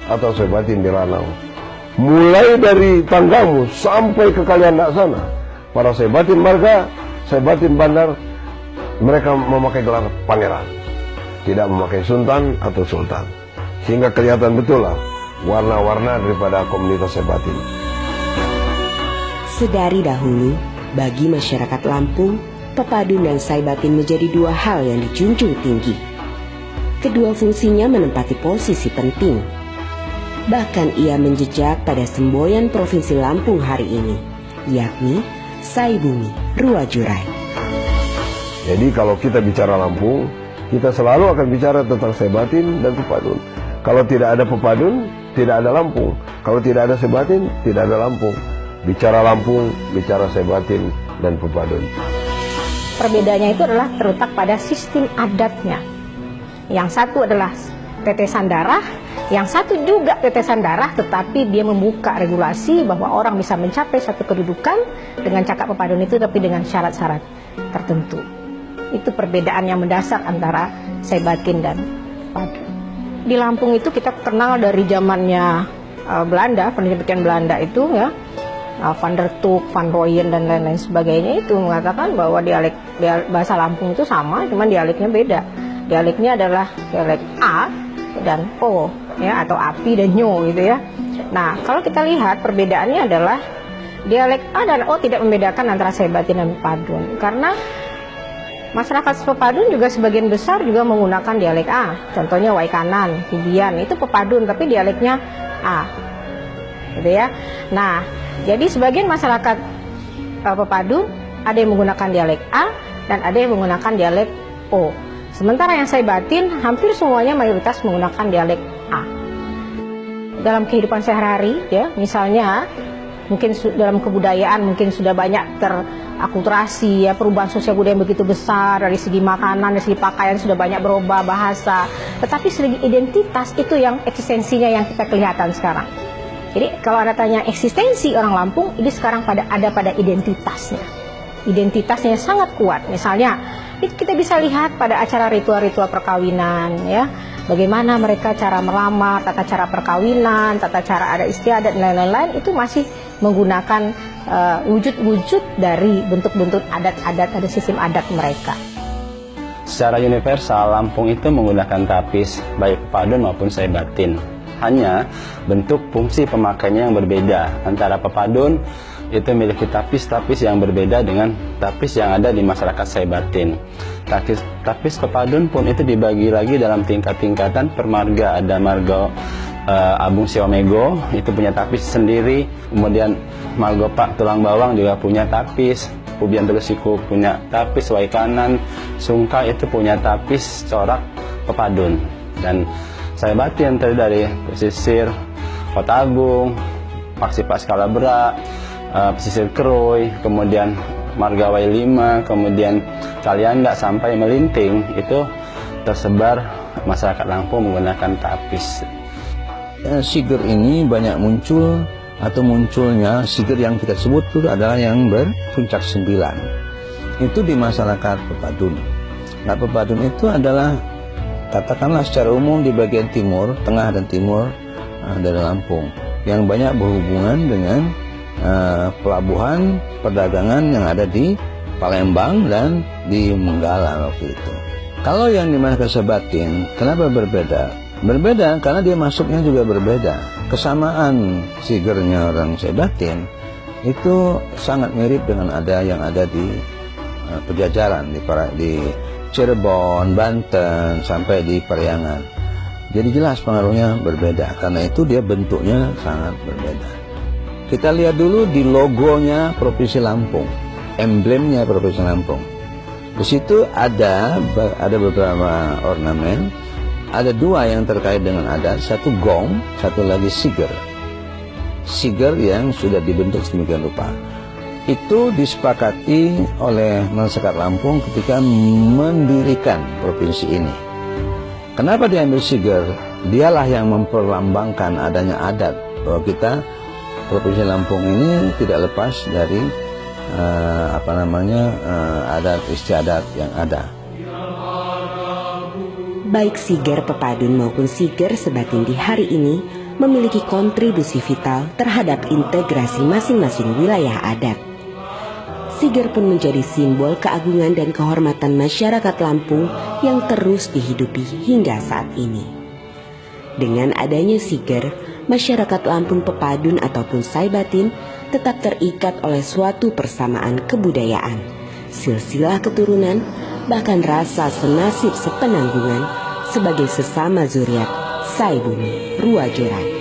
atau Saibatin di Ranau. Mulai dari tanggamu sampai ke Kalianda sana, para Saibatin marga, Saibatin bandar, mereka memakai gelar pangeran, tidak memakai sultan atau sultan, sehingga kelihatan betul lah warna-warna daripada komunitas Saibatin. Sedari dahulu, bagi masyarakat Lampung, pepadun dan Saibatin menjadi dua hal yang dijunjung tinggi. Kedua fungsinya menempati posisi penting. Bahkan ia menjejak pada semboyan Provinsi Lampung hari ini, yakni Saibumi Ruwajurai. Jadi kalau kita bicara Lampung, kita selalu akan bicara tentang Saibatin dan pepadun. Kalau tidak ada pepadun, tidak ada Lampung. Kalau tidak ada Saibatin, tidak ada Lampung. Bicara Lampung, bicara Saibatin dan pepadun. Perbedaannya itu adalah terletak pada sistem adatnya. Yang satu adalah tetesan darah, yang satu juga tetesan darah, tetapi dia membuka regulasi bahwa orang bisa mencapai satu kedudukan dengan cakap pepadun itu, tapi dengan syarat-syarat tertentu. Itu perbedaan yang mendasar antara Saibatin dan pepadun. Di Lampung itu kita kenal dari zamannya Belanda, pendidikan Belanda itu ya, Van der Tuk, Van Rooyen dan lain-lain sebagainya itu mengatakan bahwa dialek bahasa Lampung itu sama, cuman dialeknya beda. Dialeknya adalah dialek A dan O ya, atau api dan nyo gitu ya. Nah, kalau kita lihat perbedaannya adalah dialek A dan O tidak membedakan antara Saibatin dan pepadun, karena masyarakat pepadun juga sebagian besar juga menggunakan dialek A. Contohnya Waikanan, Kubian, itu pepadun tapi dialeknya A. Gitu ya. Nah, jadi sebagian masyarakat pepadun ada yang menggunakan dialek A dan ada yang menggunakan dialek O. Sementara yang Saibatin hampir semuanya mayoritas menggunakan dialek A. Dalam kehidupan sehari-hari ya, misalnya mungkin dalam kebudayaan mungkin sudah banyak terakulturasi ya, perubahan sosial budaya yang begitu besar, dari segi makanan, dari segi pakaian sudah banyak berubah, bahasa. Tetapi segi identitas itu yang eksistensinya yang kita kelihatan sekarang. Jadi kalau Anda tanya eksistensi orang Lampung, ini sekarang ada pada identitasnya. Identitasnya sangat kuat. Misalnya, itu kita bisa lihat pada acara ritual-ritual perkawinan ya. Bagaimana mereka cara melamar, tata cara perkawinan, tata cara adat istiadat dan lain-lain itu masih menggunakan wujud-wujud dari bentuk-bentuk adat-adat, ada sistem adat mereka. Secara universal, Lampung itu menggunakan tapis, baik pepadun maupun Saibatin. Hanya bentuk fungsi pemakainya yang berbeda. Antara pepadun itu memiliki tapis-tapis yang berbeda dengan tapis yang ada di masyarakat Saibatin. Tapis pepadun pun itu dibagi lagi dalam tingkat-tingkatan per marga. Ada marga Abung Siomego, itu punya tapis sendiri. Kemudian marga Pak Tulang Bawang juga punya tapis. Pubian Telesiku punya tapis. Waikanan, Sungka itu punya tapis corak pepadun. Dan Saibatin terdiri dari pesisir Kota Agung, Paksi Paskalabra, pesisir Keroy, kemudian Margawai 5, kemudian Kalianda sampai Melinting, itu tersebar masyarakat Lampung menggunakan tapis. Siger ini banyak muncul atau munculnya siger yang kita sebut itu adalah yang berpuncak 9. Itu di masyarakat pepadun. Nah, pepadun itu adalah katakanlah secara umum di bagian timur, tengah dan timur dari Lampung yang banyak berhubungan dengan pelabuhan perdagangan yang ada di Palembang dan di Menggala waktu itu. Kalau yang di masyarakat Saibatin, kenapa berbeda? Berbeda karena dia masuknya juga berbeda. Kesamaan sigernya orang Saibatin itu sangat mirip dengan yang ada di Pejajaran, di Cirebon, Banten, sampai di Periangan. Jadi jelas pengaruhnya berbeda, karena itu dia bentuknya sangat berbeda. Kita lihat dulu di logonya Provinsi Lampung, emblemnya Provinsi Lampung. Di situ ada beberapa ornamen, ada 2 yang terkait dengan adat, satu gong, satu lagi siger. Siger yang sudah dibentuk sedemikian rupa. Itu disepakati oleh masyarakat Lampung ketika mendirikan provinsi ini. Kenapa diambil siger? Dialah yang memperlambangkan adanya adat, bahwa kita Provinsi Lampung ini tidak lepas dari adat istiadat yang ada. baik Siger Pepadun maupun Siger Sebatin di hari ini memiliki kontribusi vital terhadap integrasi masing-masing wilayah adat. Siger pun menjadi simbol keagungan dan kehormatan masyarakat Lampung yang terus dihidupi hingga saat ini. Dengan adanya Siger, masyarakat Lampung Pepadun ataupun Saibatin tetap terikat oleh suatu persamaan kebudayaan, silsilah keturunan, bahkan rasa senasib sepenanggungan sebagai sesama zuriat Saibumi Ruwajorat.